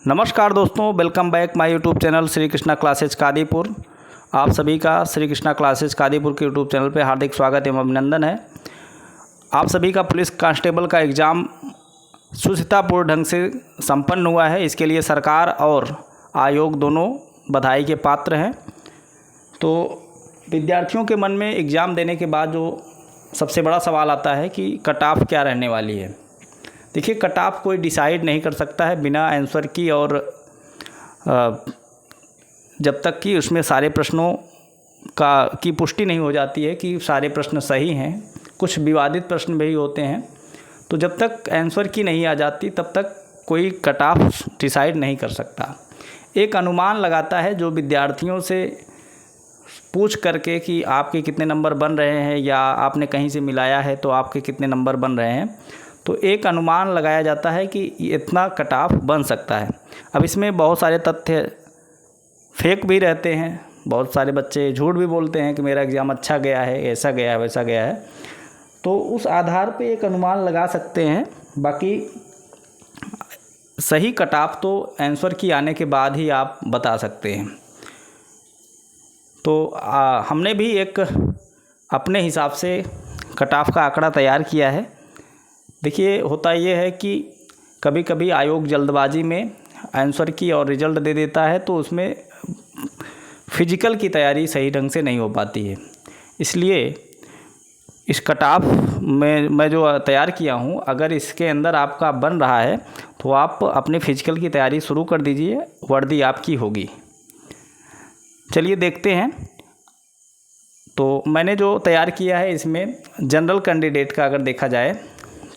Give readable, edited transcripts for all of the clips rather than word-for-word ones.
नमस्कार दोस्तों, welcome back my YouTube channel Shri Krishna classes Kadipur. आप सभी का श्री कृष्णा क्लासेज कादीपुर के यूट्यूब चैनल पे हार्दिक स्वागत एवं अभिनंदन है। आप सभी का पुलिस कांस्टेबल का एग्ज़ाम सुचितापूर्ण ढंग से संपन्न हुआ है। इसके लिए सरकार और आयोग दोनों बधाई के पात्र हैं। तो विद्यार्थियों के मन में एग्ज़ाम देने के बाद जो सबसे बड़ा सवाल आता है कि कट ऑफ क्या रहने वाली है। देखिए, कट ऑफ कोई डिसाइड नहीं कर सकता है बिना आंसर की, और जब तक कि उसमें सारे प्रश्नों की पुष्टि नहीं हो जाती है कि सारे प्रश्न सही हैं। कुछ विवादित प्रश्न भी होते हैं, तो जब तक आंसर की नहीं आ जाती तब तक कोई कट ऑफ डिसाइड नहीं कर सकता। एक अनुमान लगाता है जो विद्यार्थियों से पूछ करके कि आपके कितने नंबर बन रहे हैं, या आपने कहीं से मिलाया है तो आपके कितने नंबर बन रहे हैं, तो एक अनुमान लगाया जाता है कि इतना कट ऑफ बन सकता है। अब इसमें बहुत सारे तथ्य फेक भी रहते हैं, बहुत सारे बच्चे झूठ भी बोलते हैं कि मेरा एग्ज़ाम अच्छा गया है, ऐसा गया है, वैसा गया है। तो उस आधार पे एक अनुमान लगा सकते हैं। बाकी सही कट ऑफ तो आंसर की आने के बाद ही आप बता सकते हैं। तो हमने भी एक अपने हिसाब से कट ऑफ का आंकड़ा तैयार किया है। देखिए, होता ये है कि कभी कभी आयोग जल्दबाजी में आंसर की और रिज़ल्ट दे देता है, तो उसमें फिजिकल की तैयारी सही ढंग से नहीं हो पाती है। इसलिए इस कट ऑफ में मैं जो तैयार किया हूँ, अगर इसके अंदर आपका बन रहा है तो आप अपने फिजिकल की तैयारी शुरू कर दीजिए, वर्दी आपकी होगी। चलिए देखते हैं। तो मैंने जो तैयार किया है इसमें जनरल कैंडिडेट का अगर देखा जाए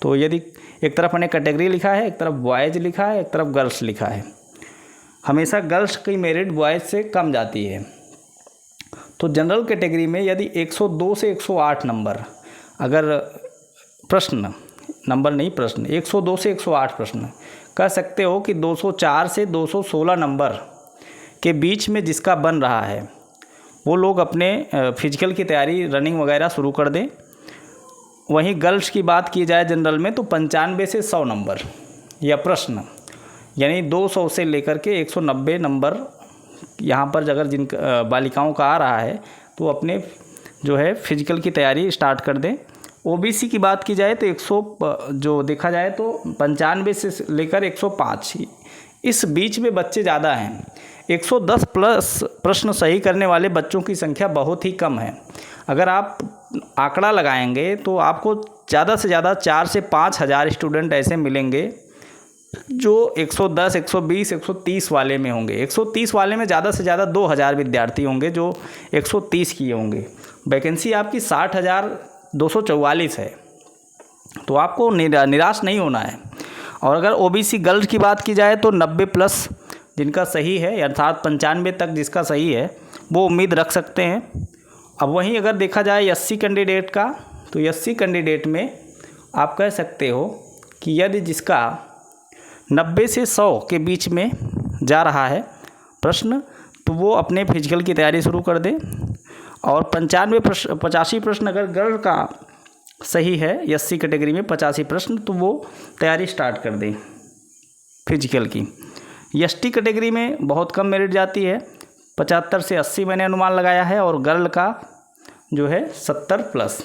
तो यदि एक तरफ मैंने कैटेगरी लिखा है, एक तरफ बॉयज़ लिखा है, एक तरफ गर्ल्स लिखा है। हमेशा गर्ल्स की मेरिट बॉयज़ से कम जाती है। तो जनरल कैटेगरी में यदि 102 से 108 नंबर, अगर प्रश्न नंबर नहीं, प्रश्न 102 से 108 प्रश्न, कह सकते हो कि 204 से 216 नंबर के बीच में जिसका बन रहा है वो लोग अपने फिजिकल की तैयारी, रनिंग वगैरह शुरू कर दें। वहीं गर्ल्स की बात की जाए जनरल में तो 95 से 100 नंबर या प्रश्न, यानी 200 से लेकर के 190 नंबर यहाँ पर अगर जिन बालिकाओं का आ रहा है तो अपने जो है फिजिकल की तैयारी स्टार्ट कर दें। ओबीसी की बात की जाए तो 100 जो देखा जाए तो 95 से लेकर 105, इस बीच में बच्चे ज़्यादा हैं। 110 प्लस प्रश्न सही करने वाले बच्चों की संख्या बहुत ही कम है। अगर आप आंकड़ा लगाएंगे तो आपको ज़्यादा से ज़्यादा 4 से 5 हज़ार स्टूडेंट ऐसे मिलेंगे जो 110, 120, 130 वाले में होंगे। 130 वाले में ज़्यादा से ज़्यादा 2000 विद्यार्थी होंगे जो 130 किए होंगे। वैकेंसी आपकी 60,244 है। तो आपको निराश नहीं होना है। और अगर ओबीसी गर्ल्स की बात की जाए तो 90 प्लस जिनका सही है, अर्थात 95 तक जिसका सही है, वो उम्मीद रख सकते हैं। अब वहीं अगर देखा जाए एससी कैंडिडेट का, तो एससी कैंडिडेट में आप कह सकते हो कि यदि जिसका 90 से 100 के बीच में जा रहा है प्रश्न, तो वो अपने फिजिकल की तैयारी शुरू कर दे। और 85 प्रश्न अगर गर्ल का सही है एससी कैटेगरी में 85 प्रश्न, तो वो तैयारी स्टार्ट कर दें फिजिकल की। एसटी कैटेगरी में बहुत कम मेरिट जाती है, 75 से 80 मैंने अनुमान लगाया है, और गर्ल का जो है 70 प्लस।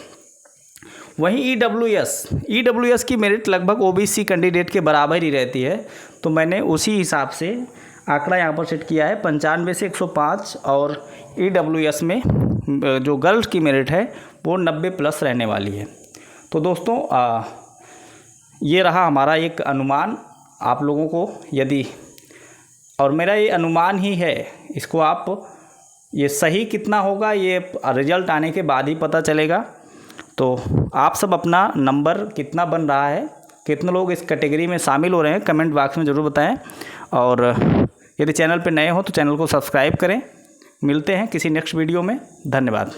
वहीं ईडब्ल्यूएस की मेरिट लगभग ओबीसी कैंडिडेट के बराबर ही रहती है। तो मैंने उसी हिसाब से आंकड़ा यहाँ पर सेट किया है 95 से 105, और ईडब्ल्यूएस में जो गर्ल्स की मेरिट है वो 90 प्लस रहने वाली है। तो दोस्तों, ये रहा हमारा एक अनुमान आप लोगों को। यदि और मेरा ये अनुमान ही है, इसको आप ये सही कितना होगा ये रिजल्ट आने के बाद ही पता चलेगा। तो आप सब अपना नंबर कितना बन रहा है, कितने लोग इस कैटेगरी में शामिल हो रहे हैं, कमेंट बॉक्स में ज़रूर बताएं। और यदि चैनल पर नए हो तो चैनल को सब्सक्राइब करें। मिलते हैं किसी नेक्स्ट वीडियो में। धन्यवाद।